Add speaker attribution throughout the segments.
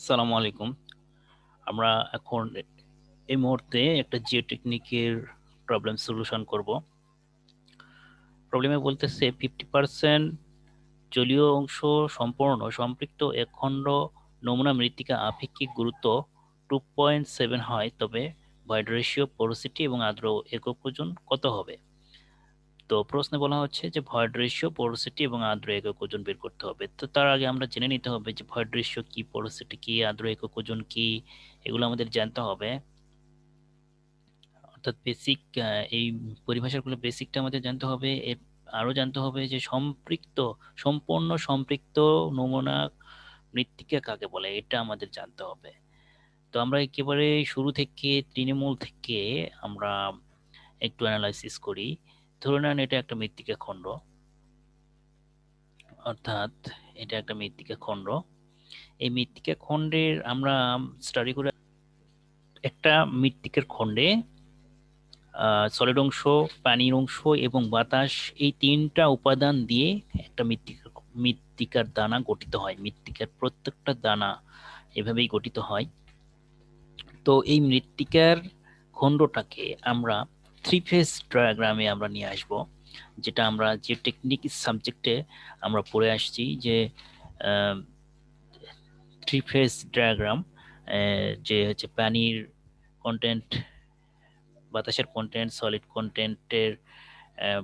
Speaker 1: আসসালামু আলাইকুম। আমরা এখন এই মুহূর্তে একটা জিওটেকনিকের প্রবলেম সলিউশন করব। প্রবলেমে বলতেছে 50% জলীয় অংশ সম্পূর্ণ সম্পৃক্ত একখণ্ড নমুনা মৃত্তিকা আপেক্ষিক গুরুত্ব 2.7 হয়, তবে ভয়েড রেশিও, পোরোসিটি এবং আর্দ্র একক ওজন কত হবে? তো প্রশ্নে বলা হচ্ছে যে ভয়েড রেশিও, পোরোসিটি এবং আর্দ্র একক ওজন বের করতে হবে। তো তার আগে আমরা জেনে নিতে হবে যে ভয়েড রেশিও কি, পোরোসিটি কি, আর্দ্র একক ওজন কি, এগুলো আমাদের জানতে হবে। অর্থাৎ বেসিক এই পরিভাষাগুলো বেসিকটা আমাদের জানতে হবে। আরো জানতে হবে যে সম্পূর্ণ সম্পৃক্ত নমুনা মৃত্তিকা কাকে বলে, এটা আমাদের জানতে হবে। তো আমরা একেবারে শুরু থেকে তৃণমূল থেকে আমরা একটু অ্যানালাইসিস করি। ধরে নেন এটা একটা মৃত্তিকা খণ্ড, অর্থাৎ এটা একটা মৃত্তিকা খণ্ড। এই মৃত্তিকা খণ্ডের আমরা স্টাডি করে একটা মৃত্তিকার খণ্ডে সলিড অংশ, পানির অংশ এবং বাতাস, এই তিনটা উপাদান দিয়ে একটা মৃত্তিকার দানা গঠিত হয়। মৃত্তিকার প্রত্যেকটা দানা এভাবেই গঠিত হয়। তো এই মৃত্তিকার খণ্ডটাকে আমরা থ্রি ফেজ ডায়াগ্রামে আমরা নিয়ে আসব, যেটা আমরা যে টেকনিক সাবজেক্টে আমরা পড়ে আসছি যে থ্রি ফেজ ডায়াগ্রাম, যে হচ্ছে পানির কন্টেন্ট, বাতাসের কন্টেন্ট, সলিড কন্টেন্টের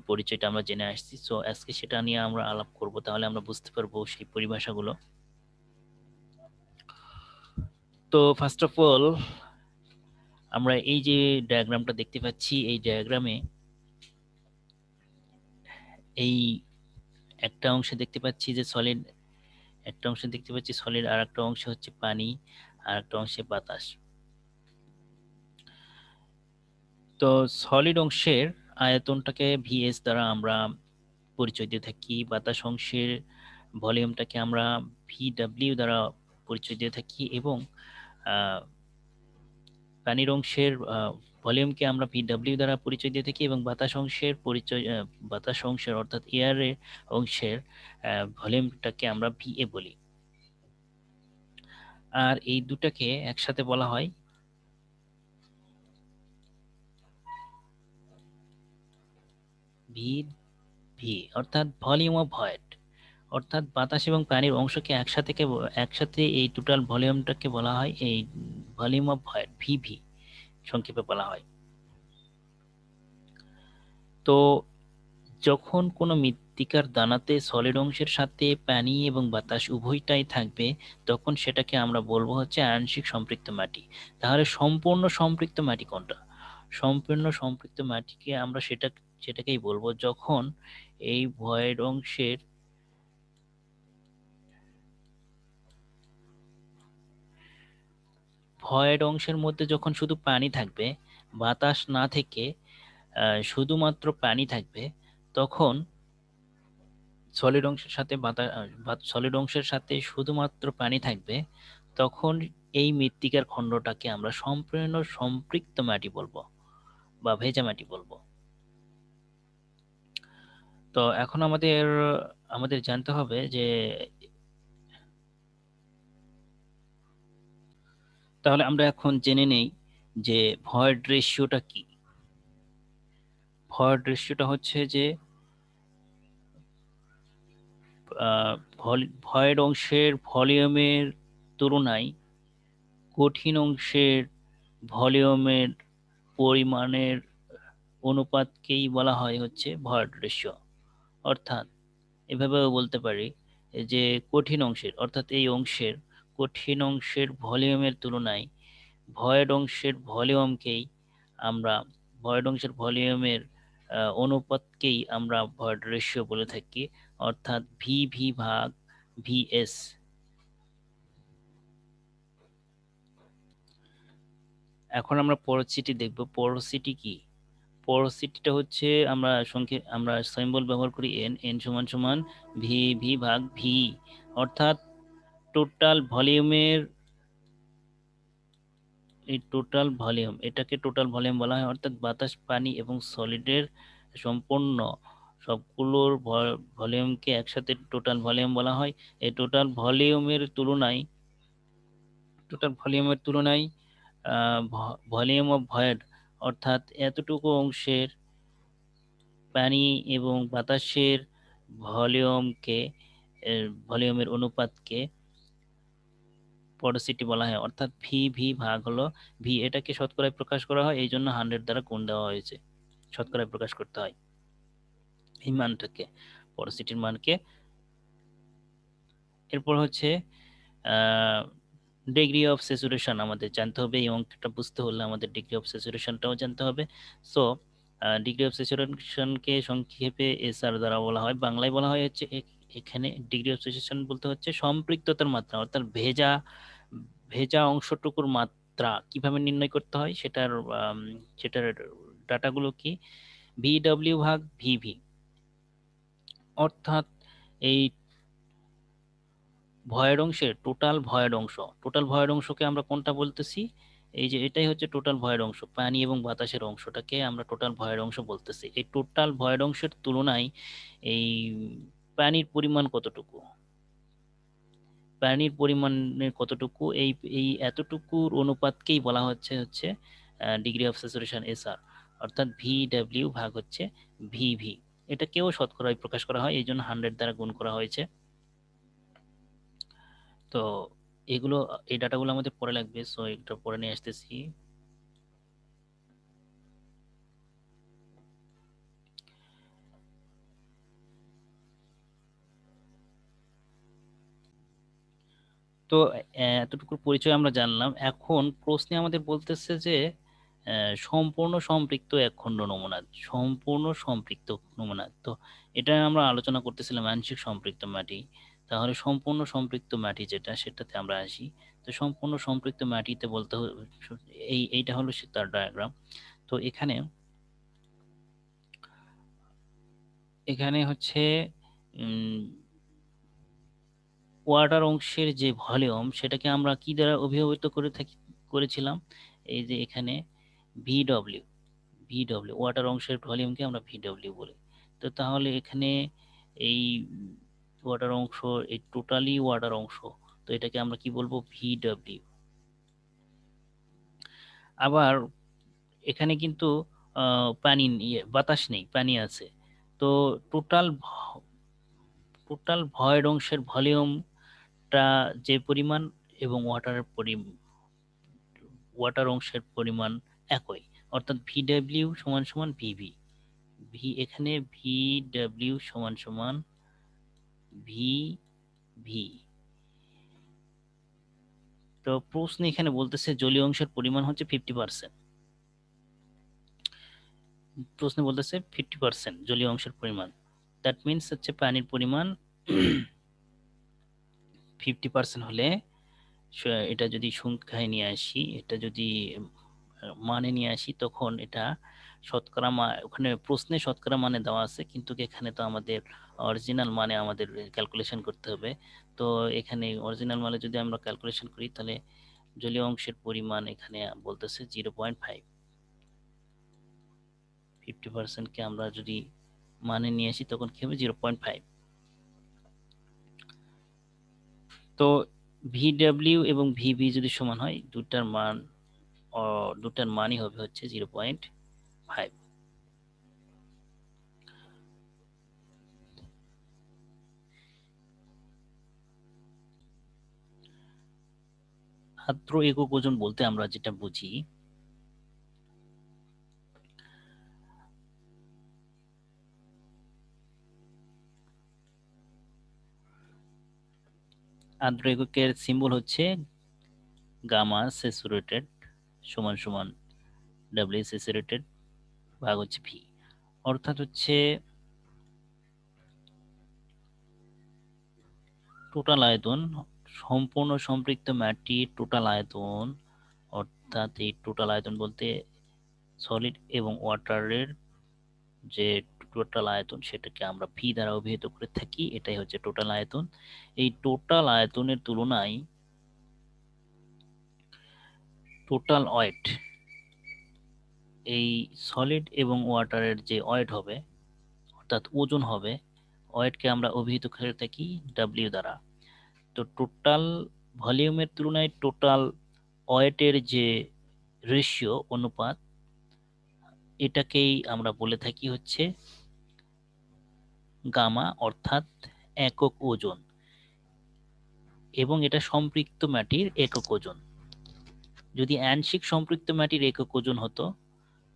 Speaker 1: পরিচয়টা আমরা জেনে আসছি। সো আজকে সেটা নিয়ে আমরা আলাপ করব, তাহলে আমরা বুঝতে পারবো সেই পরিভাষাগুলো। তো ফার্স্ট অফ অল আমরা এই যে ডায়াগ্রামটা দেখতে পাচ্ছি, এই ডায়াগ্রামে এই একটা অংশে দেখতে পাচ্ছি যে সলিড, একটা অংশে দেখতে পাচ্ছি সলিড, আর একটা অংশ হচ্ছে পানি, আর একটা অংশে বাতাস। তো সলিড অংশের আয়তনটাকে ভিএস দ্বারা আমরা পরিচয় দিয়ে থাকি, বাতাস অংশের ভলিউমটাকে আমরা ভিডব্লিউ দ্বারা পরিচয় দিয়ে থাকি, এবং পানির অংশের ভলিউমকে আমরা ভিডব্লিউ দ্বারা পরিচয় দিয়ে থাকি, এবং বাতাস অংশের পরিচয়, বাতাস অংশের অর্থাৎ এয়ারের অংশের ভলিউমটাকে আমরা ভিএ বলি। আর এই দুটাকে একসাথে বলা হয় ভি ভি, অর্থাৎ ভলিউম অফ ভয়েড। অর্থাৎ বাতাস এবং পানির অংশকে একসাথে এই টোটাল ভলিউমটাকে বলা হয় এই ভলিউম অফ ভয়েড, ভিভি সংক্ষেপে বলা হয়। তো যখন কোনো মৃত্তিকার দানাতে সলিড অংশের সাথে পানি এবং বাতাস উভয়টাই থাকবে, তখন সেটাকে আমরা বলবো হচ্ছে আংশিক সম্পৃক্ত মাটি। তাহলে সম্পূর্ণ সম্পৃক্ত মাটি কোনটা? সম্পূর্ণ সম্পৃক্ত মাটিকে আমরা সেটাকেই বলবো যখন এই ভয়েড অংশের মধ্যে যখন শুধু পানি থাকবে, বাতাস না থেকে শুধুমাত্র পানি থাকবে, তখন সলিড অংশের সাথে শুধুমাত্র পানি থাকবে, তখন এই মৃত্তিকার খণ্ডটাকে আমরা সম্পূর্ণ সম্পৃক্ত মাটি বলবো বা ভেজা মাটি বলবো। তো এখন আমাদের আমাদের জানতে হবে যে তাহলে আমরা এখন জেনে নেই যে ভয়েড রেশিওটা কি। ভয়েড রেশিওটা হচ্ছে যে ভয়েড অংশের ভলিউমের তুলনায় কঠিন অংশের ভলিউমের পরিমাণের অনুপাতকেই বলা হয় হচ্ছে ভয়েড রেশিও। অর্থাৎ এভাবেও বলতে পারি যে কঠিন অংশের ভলিউমের তুলনায় ভয়েড অংশের ভলিউমকেই আমরা ভয়েড অংশের ভলিউমের অনুপাতকেই আমরা ভয়েড রেশিও বলে থাকি, অর্থাৎ ভিভি ভাগ ভিএস। এখন আমরা পোরোসিটি দেখব। পোরোসিটি কি? পোরোসিটিটা হচ্ছে আমরা সিম্বল ব্যবহার করি এন, এন সমান সমান ভি ভি ভাগ ভি, অর্থাৎ টোটাল ভলিউমের এই টোটাল ভলিউম, এটাকে টোটাল ভলিউম বলা হয়। অর্থাৎ বাতাস, পানি এবং সলিডের সম্পূর্ণ সবগুলোর ভলিউমকে একসাথে টোটাল ভলিউম বলা হয়। এই টোটাল ভলিউমের তুলনায় টোটাল ভলিউমের তুলনায় ভলিউম অফ ভয়েড অর্থাৎ এতটুকু অংশের পানি এবং বাতাসের ভলিউমকে ভলিউমের অনুপাতকে পরোসিটি বলা হয়, অর্থাৎ ভি ভি ভাগ হলো ভি। এটাকে শতকরায় প্রকাশ করা হয়, এই জন্য 100 দ্বারা গুণ দেওয়া হয়েছে, শতকরায় প্রকাশ করতে হয় এই মানটাকে, পরোসিটির মানকে। এরপর হচ্ছে ডিগ্রি অফ স্যাচুরেশন আমাদের জানতে হবে। এই অঙ্কটা বুঝতে হলে আমাদের ডিগ্রি অফ স্যাচুরেশনটাও জানতে হবে। সো ডিগ্রি অফ স্যাচুরেশনকে সংক্ষেপে এসআর দ্বারা বলা হয়, বাংলায় বলা হয় হচ্ছে এখানে ডিগ্রি অফ স্যাচুরেশন বলতে হচ্ছে সম্পৃক্ততার মাত্রা, অর্থাৎ ভেজা ভেজা অংশটুকুর মাত্রা কিভাবে নির্ণয় করতে হয় সেটার ডাটাগুলো কি, ভিডব্লিউ ভাগ ভিভি, অর্থাৎ এই ভয়েড অংশের টোটাল ভয়েড অংশকে আমরা কোনটা বলতেছি, এই যে এটাই হচ্ছে টোটাল ভয়েড অংশ, পানি এবং বাতাসের অংশটাকে আমরা টোটাল ভয়েড অংশ বলতেছি। এই টোটাল ভয়েড অংশের তুলনায় এই পানির পরিমাণ কতটুকু, পানির পরিমাণের কতটুকু, এই এই এতটুকুর অনুপাতকেই বলা হচ্ছে ডিগ্রি অফ স্যাচুরেশন এসআর, অর্থাৎ ভিডব্লিউ ভাগ হচ্ছে ভিভি। এটাকেও শতকরায় প্রকাশ করা হয়, এই জন্য 100 দ্বারা গুণ করা হয়েছে। তো এগুলো, এই ডাটাগুলো আমাদের পরে লাগবে, সো এটা পরে নিয়ে আসতেছি। তো এতটুকু পরিচয় আমরা জানলাম। এখন প্রশ্নে আমাদের বলতেছে যে সম্পূর্ণ সম্পৃক্ত একখণ্ড নমুনা, সম্পূর্ণ সম্পৃক্ত নমুনা। তো এটা আমরা আলোচনা করতেছিলাম আংশিক সম্পৃক্ত মাটি। তাহলে সম্পূর্ণ সম্পৃক্ত মাটি যেটা, সেটাতে আমরা আসি। তো সম্পূর্ণ সম্পৃক্ত মাটিতে বলতে এইটা হলো তার ডায়াগ্রাম। তো এখানে এখানে হচ্ছে ওয়াটার অংশের যে ভলিউম সেটাকে আমরা কি দ্বারা অভিহিত করেছিলাম, এই যে এখানে ভিডব্লিউ, ওয়াটার অংশের ভলিউমকে আমরা ভিডব্লিউ বলি। তো তাহলে এখানে এই ওয়াটার অংশ, এই টোটালি ওয়াটার অংশ, তো এটাকে আমরা কি বলবো, ভিডব্লিউ। আবার এখানে কিন্তু পানি বাতাস নেই, পানি আছে। তো টোটাল টোটাল ভয়েড অংশের ভলিউমটা যে পরিমাণ এবং ওয়াটার অংশের পরিমাণ একই, অর্থাৎ ভিডব্লিউ সমান সমান ভিভি। এখানে ভিডব্লিউ সমান সমান ভি ভি। তো প্রশ্ন এখানে বলতেছে জলীয় অংশের পরিমাণ হচ্ছে 50%। প্রশ্নে বলতেছে 50% জলীয় অংশের পরিমাণ, দ্যাট মিনস হচ্ছে পানির পরিমাণ 50% হলে, এটা যদি সংখ্যায় নিয়ে আসি, এটা যদি মানে নিয়ে আসি, তখন এটা শতকরা ওখানে প্রশ্নে শতকরা মানে দেওয়া আছে, কিন্তু এখানে তো আমাদের অরিজিনাল মানে আমাদের ক্যালকুলেশন করতে হবে। তো এখানে অরিজিনাল মানে যদি আমরা ক্যালকুলেশন করি, তাহলে জলীয় অংশের পরিমাণ এখানে বলতেছে 0.5। 50%কে আমরা যদি মানে নিয়ে আসি, তখন কি হবে 0.5। তো ভিডব্লিউ এবং ভিভি যদি সমান হয়, দুটার মানই হবে হচ্ছে 0.5। আর্দ্র একক ওজন বলতে আমরা যেটা বুঝি, আর্দ্র এককের সিম্বল হচ্ছে গামা স্যাচুরেটেড সমান সমান ডাব্লিউ স্যাচুরেটেড ভাগ হচ্ছে ভি, অর্থাৎ হচ্ছে টোটাল আয়তন, সম্পূর্ণ সম্পৃক্ত মাটির টোটাল আয়তন, অর্থাৎ এই টোটাল আয়তন বলতে সলিড এবং ওয়াটারের যে টোটাল আয়তন, সেটাকে আমরা ভি দ্বারা অভিহিত করে থাকি, এটাই হচ্ছে টোটাল আয়তন। এই টোটাল আয়তনের তুলনায় টোটাল ওয়েট, এই সলিড এবং ওয়াটারের যে ওয়েট হবে, অর্থাৎ ওজন হবে, ওয়েটকে আমরা অভিহিত করে থাকি ডাব্লিউ দ্বারা। তো টোটাল ভলিউমের তুলনায় টোটাল ওয়েটের যে রেশিও অনুপাত, এটাকেই আমরা বলে থাকি হচ্ছে গামা, অর্থাৎ একক ওজন, এবং এটা সম্পৃক্ত মাটির একক ওজন। যদি আংশিক সম্পৃক্ত মাটির একক ওজন হতো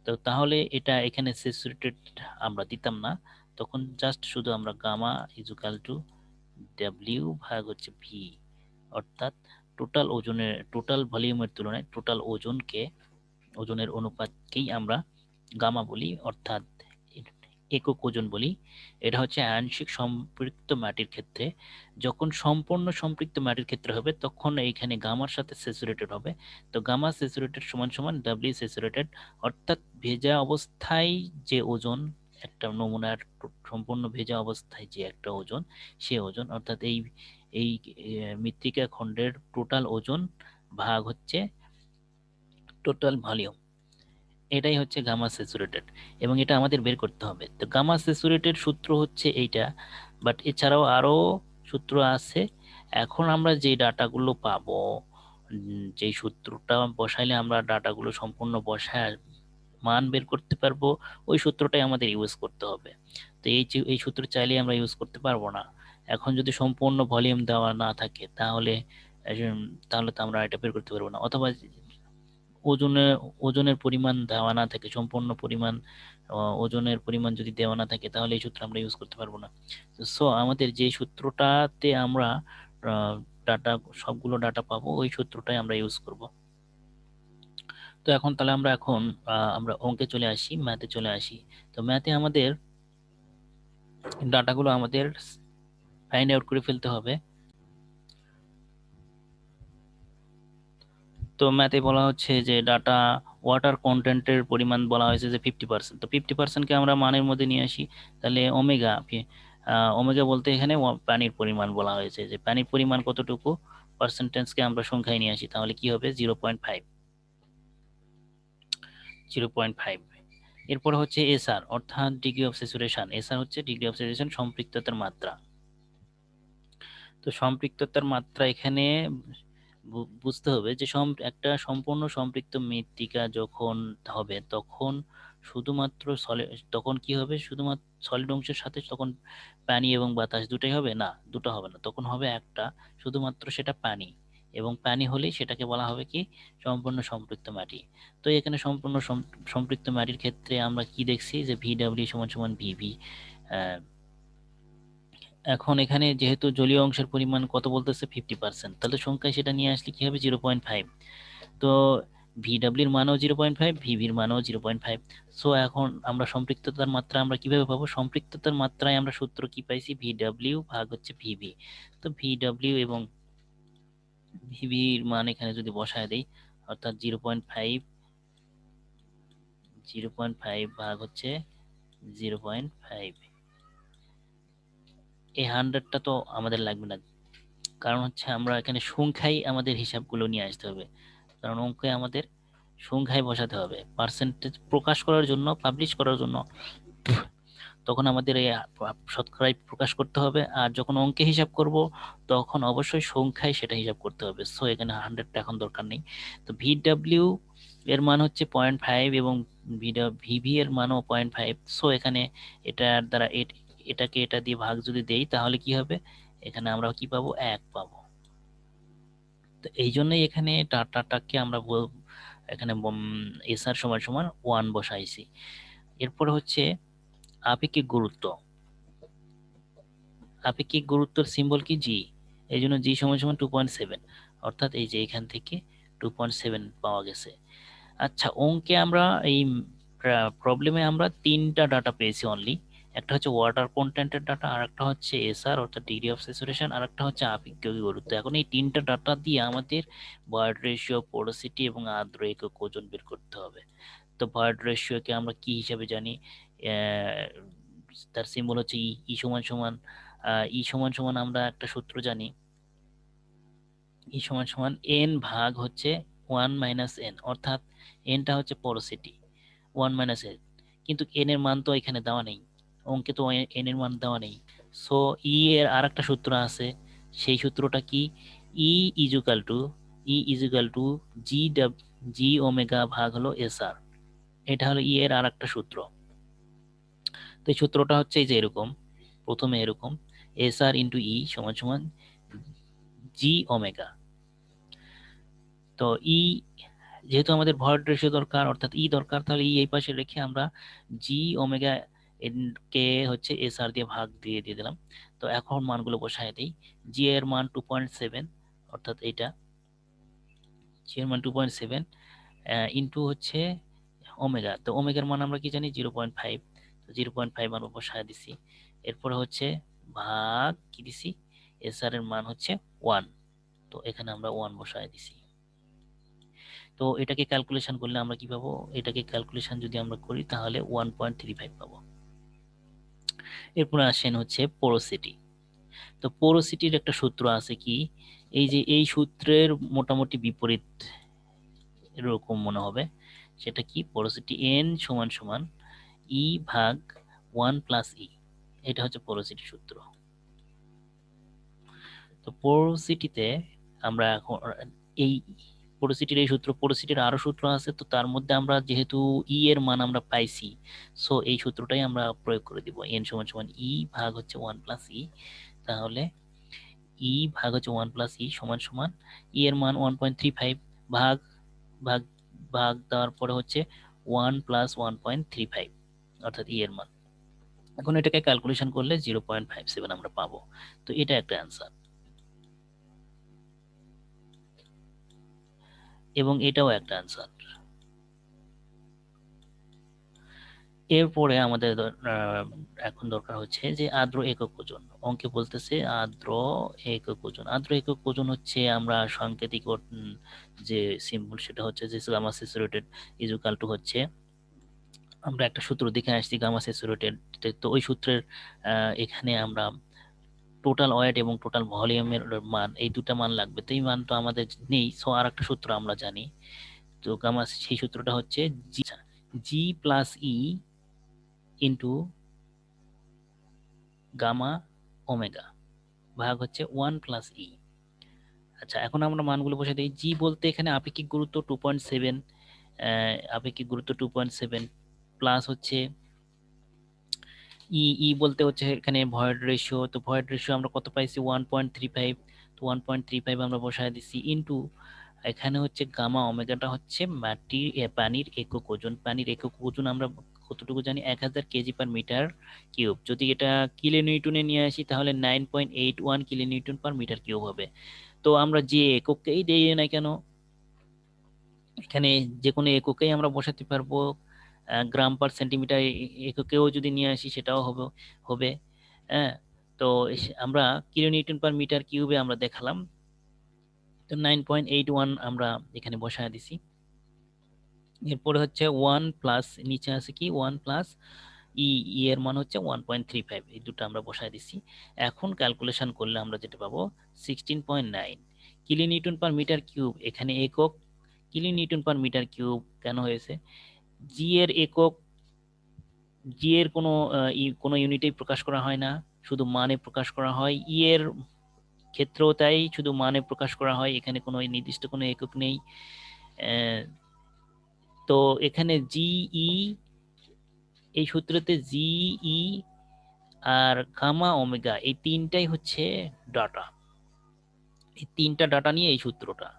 Speaker 1: তো তাহলে এটা এখানে স্যাচুরেটেড আমরা দিতাম না, তখন জাস্ট শুধু আমরা গামা ইজুকাল টু ডাব্লিউ ভাগ হচ্ছে ভি, অর্থাৎ টোটাল ওজনের, টোটাল ভলিউমের তুলনায় টোটাল ওজনের অনুপাতকেই আমরা গামা বলি, অর্থাৎ একক ওজন বলি। এটা হচ্ছে আংশিক সম্পৃক্ত মাটির ক্ষেত্রে। যখন সম্পূর্ণ সম্পৃক্ত মাটির ক্ষেত্রে হবে তখন এইখানে গামার সাথে স্যাচুরেটেড হবে। তো গামা স্যাচুরেটেড সমান সমান ডাব্লিউ স্যাচুরেটেড, অর্থাৎ ভেজা অবস্থায় যে ওজন, একটা নমুনার সম্পূর্ণ ভেজা অবস্থায় যে একটা ওজন, সে ওজন, অর্থাৎ এই এই মৃত্তিকা খণ্ডের টোটাল ওজন ভাগ হচ্ছে টোটাল ভলিউম, এটাই হচ্ছে গামা স্যাচুরেটেড, এবং এটা আমাদের বের করতে হবে। তো গামা স্যাচুরেটেড সূত্র হচ্ছে এইটা, বাট এছাড়াও আরও সূত্র আছে। এখন আমরা যে ডাটাগুলো পাবো, যেই সূত্রটা বসাইলে আমরা ডাটাগুলো সম্পূর্ণ বসায় মান বের করতে পারবো, ওই সূত্রটাই আমাদের ইউজ করতে হবে। তো এই সূত্র চাইলে আমরা ইউজ করতে পারবো না। এখন যদি সম্পূর্ণ ভলিউম দেওয়া না থাকে তাহলে তাহলে তো আমরা এটা বের করতে পারবো না, অথবা ওজনের পরিমাণ দেওয়া না থাকে, সম্পূর্ণ পরিমাণ ওজনের পরিমাণ যদি দেওয়া না থাকে তাহলে এই সূত্র আমরা ইউজ করতে পারবো না। সো আমাদের যে সূত্রটাতে আমরা ডাটা, সবগুলো ডাটা পাবো, ওই সূত্রটাই আমরা ইউজ করব। তো এখন তাহলে আমরা অঙ্কে চলে আসি, ম্যাথে চলে আসি। তো ম্যাথে আমাদের ডাটাগুলো আমাদের ফাইন্ড আউট করে ফেলতে হবে। তো ম্যাথে বলা হচ্ছে যে ডাটা ওয়াটার কন্টেন্টের পরিমাণ বলা হয়েছে যে 50%। তো 50%কে আমরা মানের মধ্যে নিয়ে আসি, তাহলে ওমেগা, ওমেগা বলতে এখানে পানির পরিমাণ বলা হয়েছে, যে পানির পরিমাণ কতটুকু, পার্সেন্টেজকে আমরা সংখ্যায় নিয়ে আসি, তাহলে কি হবে 0.5। এরপর হচ্ছে এসআর, অর্থাৎ ডিগ্রি অফ স্যাচুরেশন। এসআর হচ্ছে ডিগ্রি অফ স্যাচুরেশন, সম্পৃক্ততার মাত্রা। তো সম্পৃক্ততার মাত্রা এখানে বুঝতে হবে যে একটা সম্পূর্ণ সম্পৃক্ত মৃত্তিকা যখন হবে তখন শুধুমাত্র তখন কি হবে, শুধুমাত্র সলিড অংশের সাথে তখন পানি এবং বাতাস দুটাই হবে না, দুটো হবে না, তখন হবে একটা, শুধুমাত্র সেটা পানি, এবং পানি হলেই সেটাকে বলা হবে কি সম্পূর্ণ সম্পৃক্ত মাটি। তো এখানে সম্পূর্ণ সম্পৃক্ত মাটির ক্ষেত্রে আমরা কি দেখছি যে ভিডব্লিউ সমান সমান ভিভি। এখন এখানে যেহেতু জলীয় অংশের পরিমাণ কত বলতেছে 50%, তাহলে সংখ্যায় সেটা নিয়ে আসলে কি হবে 0.5। তো ভিডব্লিউর মানও 0.5, ভিভির মানও 0.5। সো এখন আমরা সম্পৃক্ততার মাত্রা আমরা কিভাবে পাবো, সম্পৃক্ততার মাত্রায় আমরা সূত্র কি পাইছি, ভিডব্লিউ ভাগ হচ্ছে ভিভি। তো ভিডব্লিউ এবং ভিভির মান এখানে যদি বসায় দেই, অর্থাৎ 0.5 ভাগ হচ্ছে 0.5, এই 100টা তো আমাদের লাগবে না, কারণ হচ্ছে আমরা এখানে সংখ্যায় আমাদের হিসাবগুলো নিয়ে আসতে হবে, কারণ অঙ্কে আমাদের সংখ্যায় বসাতে হবে। পার্সেন্টেজ প্রকাশ করার জন্য, পাবলিশ করার জন্য তখন আমাদের এই শতকরায় প্রকাশ করতে হবে, আর যখন অঙ্কে হিসাব করব তখন অবশ্যই সংখ্যায় সেটা হিসাব করতে হবে। সো এখানে 100টা এখন দরকার নেই। তো ভিডব্লিউ এর মান হচ্ছে 0.5 এবং ভিভি এর মানও 0.5। সো এখানে এটার দ্বারা এটাকে এটা দিয়ে ভাগ যদি দেই তাহলে কি হবে, এখানে আমরা কি পাবো, 1 পাবো। তো এই জন্যই এখানে ডাটাটাকে আমরা এখানে এসআর সমান সমান 1 বসাইছি। এরপর হচ্ছে আপেক্ষিক গুরুত্ব। আপেক্ষিক গুরুত্বের সিম্বল কি, জি, এই জন্য জি সমান সমান 2.7, অর্থাৎ এই যে এখান থেকে 2.7 পাওয়া গেছে। আচ্ছা, অঙ্কে আমরা এই প্রবলেমে আমরা 3টা ডাটা পেয়েছি অনলি। একটা হচ্ছে ওয়াটার কন্টেন্টের ডাটা, আর একটা হচ্ছে এসআর অর্থাৎ ডিগ্রি অফ স্যাচুরেশন, আর একটা হচ্ছে আপেক্ষিক গুরুত্ব। এখন এই 3টা ডাটা দিয়ে আমাদের ভয়েড রেশিও, পোরোসিটি এবং আর্দ্র একক ওজন বের করতে হবে। তো ভয়েড রেশিওকে আমরা কি হিসাবে জানি, তার সিম্বল হচ্ছে ই সমান সমান আমরা একটা সূত্র জানি, ই সমান সমান এন ভাগ হচ্ছে 1 - n, অর্থাৎ এনটা হচ্ছে পোরোসিটি 1 - n, কিন্তু এন এর মান তো এখানে দেওয়া নেই, অঙ্কে তো এন এর মান দেওয়া নেই। সো ই এর আর একটা সূত্র আছে, সেই সূত্রটা কি, ই ইজুকাল টু জি ওমেগা ভাগ হলো এস আর। এটা হলো ই এর আর একটা সূত্র। তো এই সূত্রটা হচ্ছে এই যে এরকম, প্রথমে এরকম এস আর ইন্টু ই সমান সমান জি ওমেগা। তো ই যেহেতু আমাদের ভয়েড রেশিও দরকার, অর্থাৎ ই দরকার, তাহলে ই এই পাশে রেখে আমরা জি ওমেগা কে হচ্ছে এস আর দিয়ে ভাগ দিয়ে দিলাম। তো এখন মানগুলো বসায় দিই। জি এর মান 2.7, অর্থাৎ এইটা জি এর মান 2.7 ইন্টু হচ্ছে ওমেগা। তো ওমেগার মান আমরা কি জানি 0.5। তো 0.5 মান বসায় দিছি। এরপরে হচ্ছে ভাগ কি দিছি, এস আর এর মান হচ্ছে 1। তো এখানে আমরা 1 বসায় দিছি। তো এটাকে ক্যালকুলেশন করলে আমরা কি পাবো, এটাকে ক্যালকুলেশন যদি আমরা করি তাহলে 1.35 পাবো। এরপরে আসেন হচ্ছে পোরোসিটি। তো পোরোসিটির একটা সূত্র আছে কি, এই যে এই সূত্রের মোটামুটি বিপরীত এরকম মনে হবে। সেটা কি, পোরোসিটি এন সমান সমান ই ভাগ 1 প্লাস ই। এটা হচ্ছে পোরোসিটি সূত্র। তো পোরোসিটিতে আমরা এখন এই পোরোসিটির এই সূত্র, পোরোসিটির আরো সূত্র আছে, তো তার মধ্যে আমরা যেহেতু ই এর মান আমরা পাইছি, সো এই সূত্রটাই আমরা প্রয়োগ করে দিব। এন সমান সমান ই ভাগ হচ্ছে 1 প্লাস ই। তাহলে ই ভাগ হচ্ছে 1 প্লাস ই সমান সমান ই এর মান 1.35 ভাগ ভাগ ভাগ দেওয়ার পরে হচ্ছে 1 প্লাস 1.35, অর্থাৎ ই এর মান। এখন এটাকে ক্যালকুলেশন করলে 0.57 আমরা পাবো। তো এটা একটা অ্যান্সার, এবং এটাও একটা অ্যান্সার। এরপরে আমাদের এখন দরকার হচ্ছে যে আর্দ্র একক ওজন। অঙ্কে বলতেছে আর্দ্র একক ওজন। আর্দ্র একক ওজন হচ্ছে আমরা সাংকেতিক যে সিম্বল সেটা হচ্ছে যে গামা স্যাচুরেটেড ইজুকাল টু হচ্ছে, আমরা একটা সূত্র দেখে আসছি গামা স্যাচুরেটেড। তো ওই সূত্রের এখানে আমরা টোটাল ওয়েট এবং টোটাল ভলিউমের মান, এই দুটা মান লাগবে। তো এই মান তো আমাদের নেই, সো আর একটা সূত্র আমরা জানি। তো গামা সেই সূত্রটা হচ্ছে জি G plus E into gamma omega ভাগ হচ্ছে 1 প্লাস ই। আচ্ছা, এখন আমরা মানগুলো বসে দিই। জি বলতে এখানে আপেক্ষিক গুরুত্ব 2.7, আপেক্ষিক গুরুত্ব 2.7 প্লাস হচ্ছে ই, ই বলতে হচ্ছে এখানে ভয়েড রেশিও। তো ভয়েড রেশিও আমরা কত পাইছি 1.35। তো 1.35 আমরা বসায় দিছি ইন্টু এখানে হচ্ছে গামা ওমেগাটা হচ্ছে পানির একক ওজন। পানির একক ওজন আমরা কতটুকু জানি, 1000 কেজি পার মিটার কিউব। যদি এটা কিলো নিউটনে নিয়ে আসি তাহলে 9.81 kilo newton per metre cube হবে। তো আমরা যে এককেই দেই না কেন, এখানে যে কোনো এককেই আমরা বসাতে পারবো। গ্রাম পার সেন্টিমিটার এককেও যদি নিয়ে আসি সেটাও হবে হবে হ্যাঁ। তো আমরা কিলো নিউটন পার মিটার কিউবে আমরা দেখালাম। তো 9.81 আমরা এখানে বসায় দিছি। এরপরে হচ্ছে 1 প্লাস, নিচে আছে কি 1 প্লাস ই, ই এর মান হচ্ছে 1.35। এই দুটো আমরা বসায় দিছি। এখন ক্যালকুলেশন করলে আমরা যেটা পাবো 16.9 kilo newton per metre cube. এখানে একক kilo newton per metre cube কেন হয়েছে, জি এর একক, জি এর কোনো ইউনিটেই প্রকাশ করা হয় না, শুধু মানে প্রকাশ করা হয়। ই এর ক্ষেত্রেও তাই, শুধু মানে প্রকাশ করা হয়, এখানে কোনো নির্দিষ্ট কোনো একক নেই। তো এখানে জিই, এই সূত্রতে জিই আর গামা ওমেগা এই তিনটাই হচ্ছে ডাটা। এই তিনটা ডাটা নিয়ে এই সূত্রটা।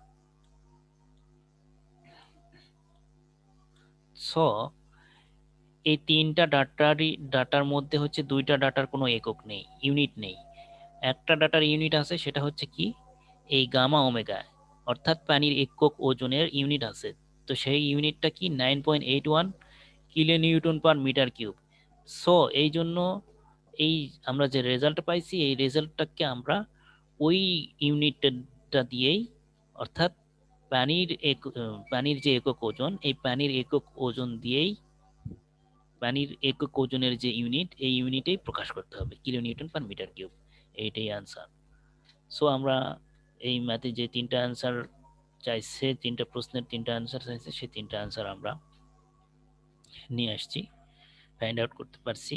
Speaker 1: সো এই তিনটা ডাটার মধ্যে হচ্ছে দুইটা ডাটার কোনো একক নেই, ইউনিট নেই। একটা ডাটার ইউনিট আছে, সেটা হচ্ছে কি এই গামা ওমেগা, অর্থাৎ পানির একক ওজনের ইউনিট আছে। তো সেই ইউনিটটা কি 9.81 kilo newton per metre cube. So এই জন্য এই আমরা যে রেজাল্ট পাইছি, এই রেজাল্টটাকে আমরা ওই ইউনিটটা দিয়েই, অর্থাৎ পানির যে একক ওজন, এই পানির একক ওজন দিয়েই পানির একক ওজনের যে ইউনিট, এই ইউনিটেই প্রকাশ করতে হবে kilo newton per metre cube. এইটাই আনসার। সো আমরা এই ম্যাথে যে তিনটা আনসার চাইছে, তিনটা প্রশ্নের তিনটা আনসার চাইছে, সেই তিনটা আনসার আমরা নিয়ে আসছি, ফাইন্ড আউট করতে পারছি।